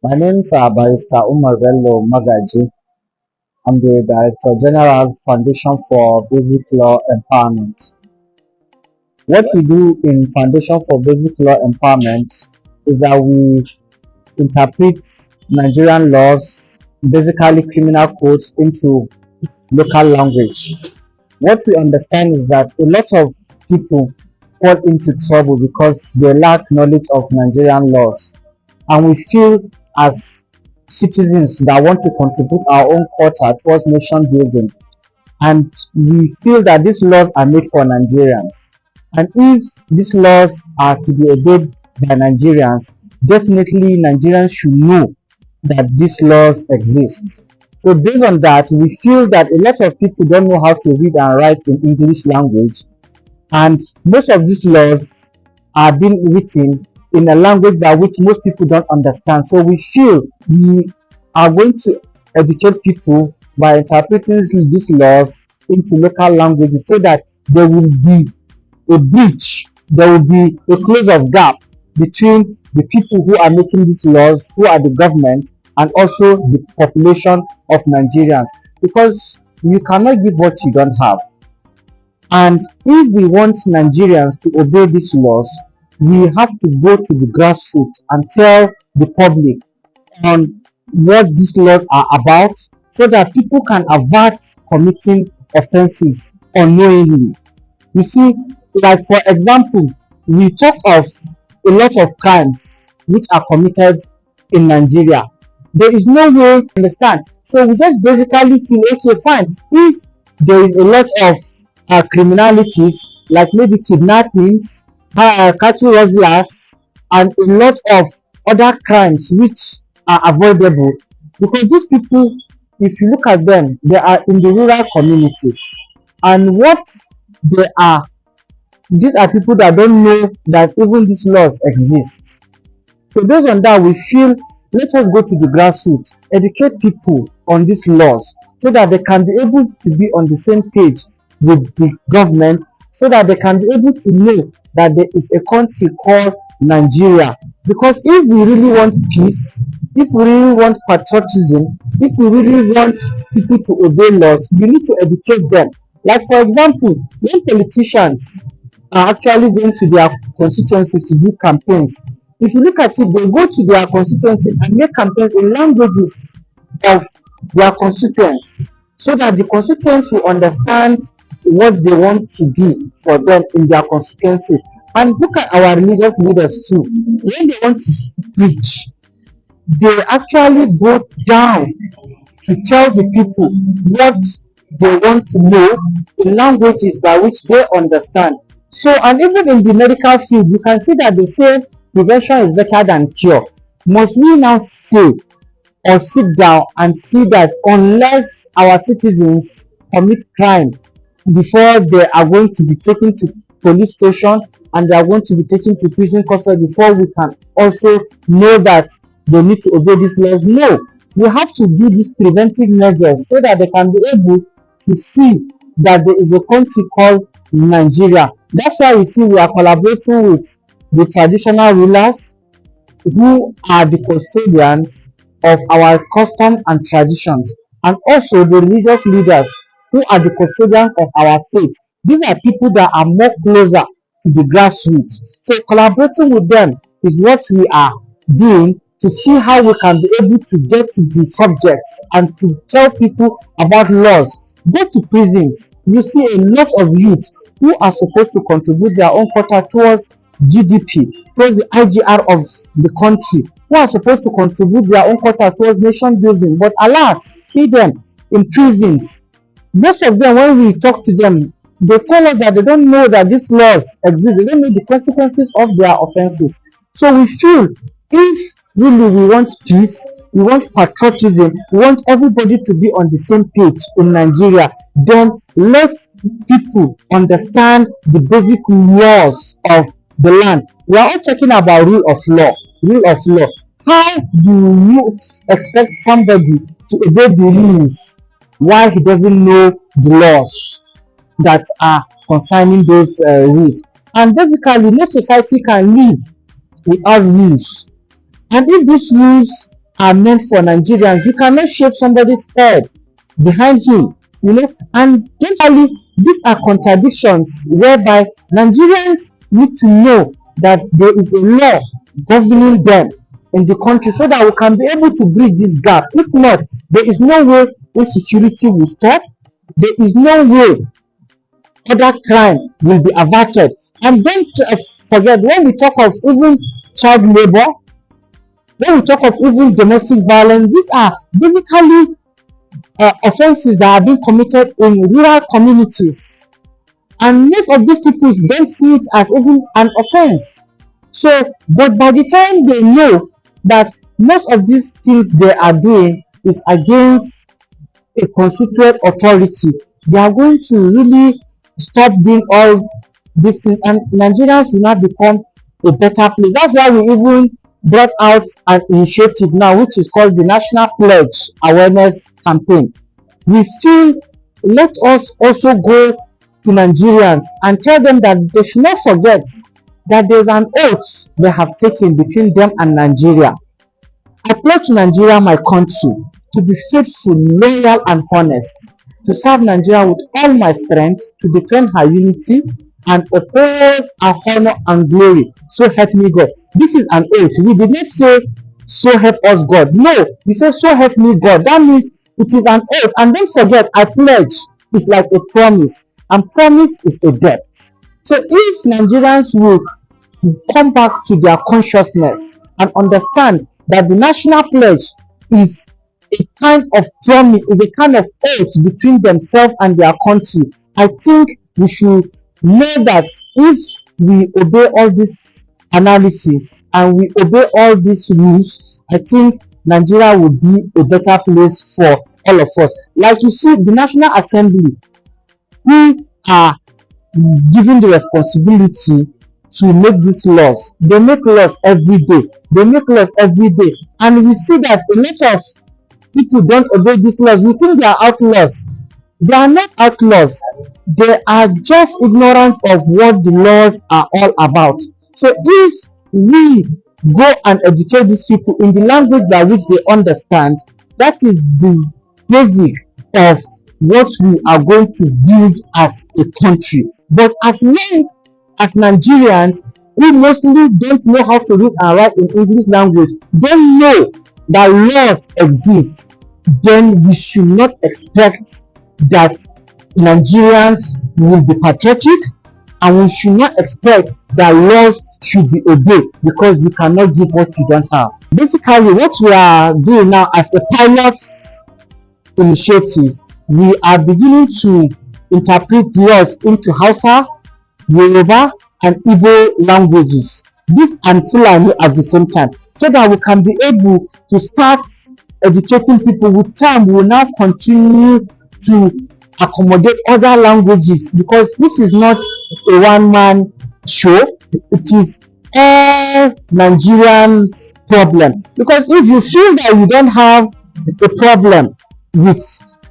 My name is Barrister Umar Bello Magaji. I'm the Director General Foundation for Basic Law Empowerment. What we do in Foundation for Basic Law Empowerment is that we interpret Nigerian laws, basically criminal codes, into local language. What we understand is that a lot of people fall into trouble because they lack knowledge of Nigerian laws, and we feel as citizens that want to contribute our own quota towards nation building, and we feel that these laws are made for Nigerians, and if these laws are to be obeyed by Nigerians, definitely Nigerians should know that these laws exist. So based on that, we feel that a lot of people don't know how to read and write in English language, and most of these laws are being written in a language by which most people don't understand. So we feel we are going to educate people by interpreting these laws into local languages so that there will be a bridge, there will be a close of gap between the people who are making these laws, who are the government, and also the population of Nigerians, because you cannot give what you don't have. And if we want Nigerians to obey these laws, we have to go to the grassroots and tell the public on what these laws are about so that people can avert committing offenses unknowingly. You see, like for example, we talk of a lot of crimes which are committed in Nigeria. There is no way to understand. So we just basically feel okay, fine. If there is a lot of criminalities like maybe kidnappings, cattle rustlers, and a lot of other crimes which are avoidable, because these people, if you look at them, they are in the rural communities, and what they are, these are people that don't know that even these laws exist. So based on that, we feel let us go to the grassroots, educate people on these laws so that they can be able to be on the same page with the government, so that they can be able to know that there is a country called Nigeria. Because if we really want peace, if we really want patriotism, if we really want people to obey laws, we need to educate them. Like for example, when politicians are actually going to their constituencies to do campaigns, if you look at it, they go to their constituencies and make campaigns in languages of their constituents so that the constituents will understand what they want to do for them in their constituency. And look at our religious leaders too. When they want to preach, they actually go down to tell the people what they want to know in languages by which they understand. So, and even in the medical field, you can see that they say prevention is better than cure. Must we now say or sit down and see that unless our citizens commit crime before they are going to be taken to police station and they are going to be taken to prison custody before we can also know that they need to obey these laws? No, we have to do these preventive measures so that they can be able to see that there is a country called Nigeria. That's why you see we are collaborating with the traditional rulers who are the custodians of our custom and traditions, and also the religious leaders who are the custodians of our faith. These are people that are more closer to the grassroots. So collaborating with them is what we are doing to see how we can be able to get to the subjects and to tell people about laws. Go to prisons, you see a lot of youth who are supposed to contribute their own quota towards GDP, towards the IGR of the country, who are supposed to contribute their own quota towards nation building. But alas, see them in prisons. Most of them, when we talk to them, they tell us that they don't know that these laws exist. They don't know the consequences of their offenses. So we feel if really we want peace, we want patriotism, we want everybody to be on the same page in Nigeria, then let people understand the basic laws of the land. We are all talking about rule of law. Rule of law. How do you expect somebody to obey the rules while he doesn't know the laws that are concerning those rules? And basically, no society can live without rules. And if these rules are meant for Nigerians. You cannot shave somebody's head behind him, and don't only these are contradictions whereby Nigerians need to know that there is a law governing them in the country so that we can be able to bridge this gap. If not, there is no way insecurity will stop. There is no way other crime will be averted. And don't forget, when we talk of even child labor, when we talk of even domestic violence, these are basically offenses that are being committed in rural communities. And most of these people don't see it as even an offense. So, but by the time they know that most of these things they are doing is against a constituted authority, they are going to really stop doing all these things, and Nigerians will not become a better place. That's why we even brought out an initiative now, which is called the National Pledge Awareness Campaign. We feel, let us also go to Nigerians and tell them that they should not forget that there's an oath they have taken between them and Nigeria. I pledge to Nigeria, my country, to be faithful, loyal, and honest, to serve Nigeria with all my strength, to defend her unity, and uphold her honor and glory. So help me God. This is an oath. We did not say, so help us God. No, we say, so help me God. That means it is an oath. And don't forget, I pledge is like a promise, and promise is a debt. So if Nigerians will come back to their consciousness and understand that the national pledge is a kind of promise, is a kind of oath between themselves and their country, I think we should know that if we obey all this analysis and we obey all these rules, I think Nigeria will be a better place for all of us. Like you see, the National Assembly, who are given the responsibility to make these laws. They make laws every day. They make laws every day. And we see that a lot of people don't obey these laws. We think they are outlaws. They are not outlaws. They are just ignorant of what the laws are all about. So if we go and educate these people in the language by which they understand, that is the basic of what we are going to build as a country. But as long as Nigerians who mostly don't know how to read and write in English language don't know that laws exist, then we should not expect that Nigerians will be patriotic, and we should not expect that laws should be obeyed, because you cannot give what you don't have. Basically, what we are doing now as a pilot initiative, we are beginning to interpret laws into Hausa, Yoruba, and Igbo languages, this and Fulani at the same time, so that we can be able to start educating people. With time, we will now continue to accommodate other languages, because this is not a one-man show. It is all Nigerians' problem. Because if you feel that you don't have a problem with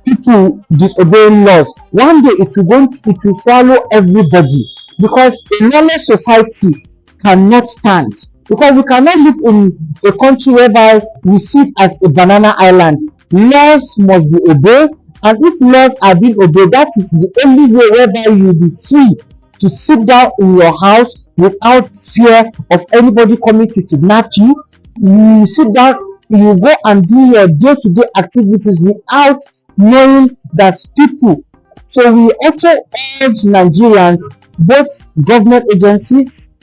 people disobeying laws, one day it will swallow everybody, because a lawless society cannot stand. Because we cannot live in a country whereby we see it as a banana island. Laws must be obeyed, and if laws are being obeyed, that is the only way whereby you will be free to sit down in your house without fear of anybody coming to kidnap you. You sit down, you go and do your day-to-day activities without knowing that people. So we also urge Nigerians, both government agencies,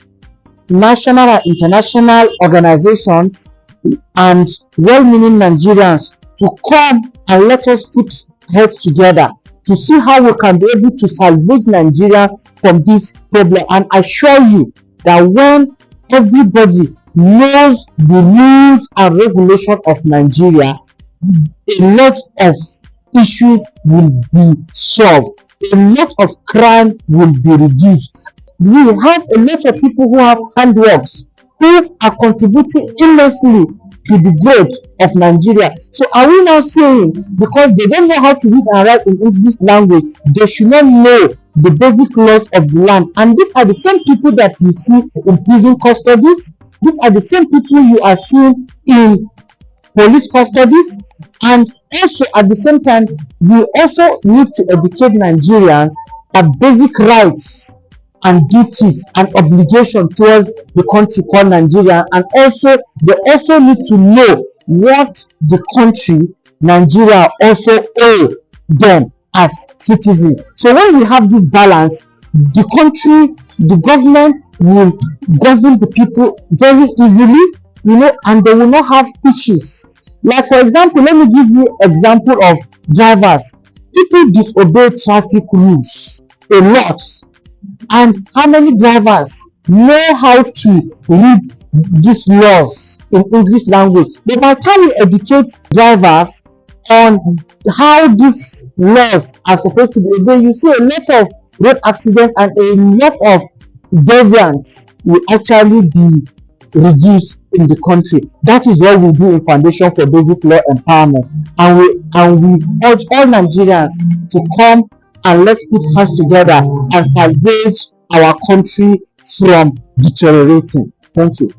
national and international organizations, and well-meaning Nigerians, to come and let us put heads together to see how we can be able to salvage Nigeria from this problem. And I assure you that when everybody knows the rules and regulation of Nigeria, a lot of issues will be solved. A lot of crime will be reduced. We have a lot of people who have handworks, who are contributing immensely to the growth of Nigeria. So are we now saying because they don't know how to read and write in English language, they should not know the basic laws of the land? And these are the same people that you see in prison custodies. These are the same people you are seeing in police custodies, and also at the same time we also need to educate Nigerians at basic rights and duties and obligation towards the country called Nigeria, and also they also need to know what the country Nigeria also owe them as citizens. So when we have this balance, the country, the government will govern the people very easily, and they will not have issues. Like for example, let me give you example of drivers. People disobey traffic rules a lot, and how many drivers know how to read these laws in English language? But by the time we educate drivers on how these laws are supposed to be obeyed, you see a lot of road accidents and a lot of deviants will actually be reduced in the country. That is what we do in Foundation for Basic Law Empowerment, and we urge all Nigerians to come and let's put hands together and salvage our country from deteriorating. Thank you.